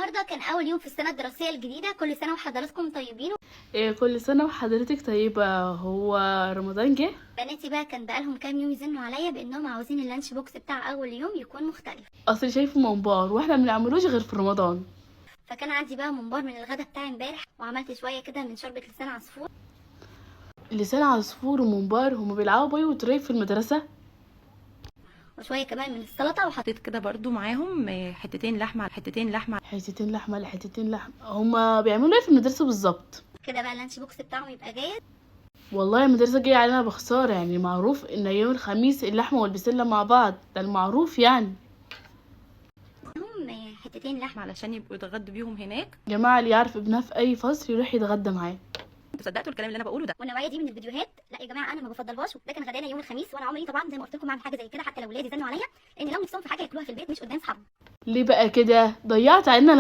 النهارده كان اول يوم في السنه الدراسيه الجديده. كل سنه وحضراتكم طيبين. إيه، كل سنة وحضرتك طيبة. هو رمضان جه؟ بناتي بقى كان بقالهم كام يوم يزنوا عليا بانهم عاوزين اللانش بوكس بتاع اول يوم يكون مختلف. اصل شايفه ممبار واحنا بنعملوش غير في رمضان. فكان عندي بقى ممبار من الغدا بتاع امبارح، وعملت شويه كده من شوربه لسان عصفور. لسان عصفور وممبار هما بيلعبوا بي وتريف في المدرسة؟ وشويه كمان من السلطه، وحطيت حطيت كده برضو معاهم حتتين لحمه على حتتين لحمه. حتتين لحمة لحتتين لحمة. هما بيعملوا ايه في المدرسة بالظبط؟ كده بقى اللانش بوكس بتاعهم يبقى جاهز. والله المدرسة جاية علينا بخسارة، يعني معروف ان يوم الخميس اللحمة والبسلة مع بعض، ده المعروف يعني. هم حتتين لحمه. علشان يبقوا يتغدوا بيهم هناك. جماعة اللي يعرف ابنها في اي فصل يروح يتغدى معاه. انتوا صدقتوا الكلام اللي انا بقوله ده؟ والنوعيه دي من الفيديوهات لا يا جماعه انا ما بفضلهاش. ده كان غدانا يوم الخميس، وانا عمري طبعا زي ما قلت لكم اعمل حاجه زي كده حتى لو ولادي زنوا عليا، ان لو نفسهم في حاجه ياكلوها في البيت مش قدام اصحابهم. ليه بقى كده؟ ضيعت علينا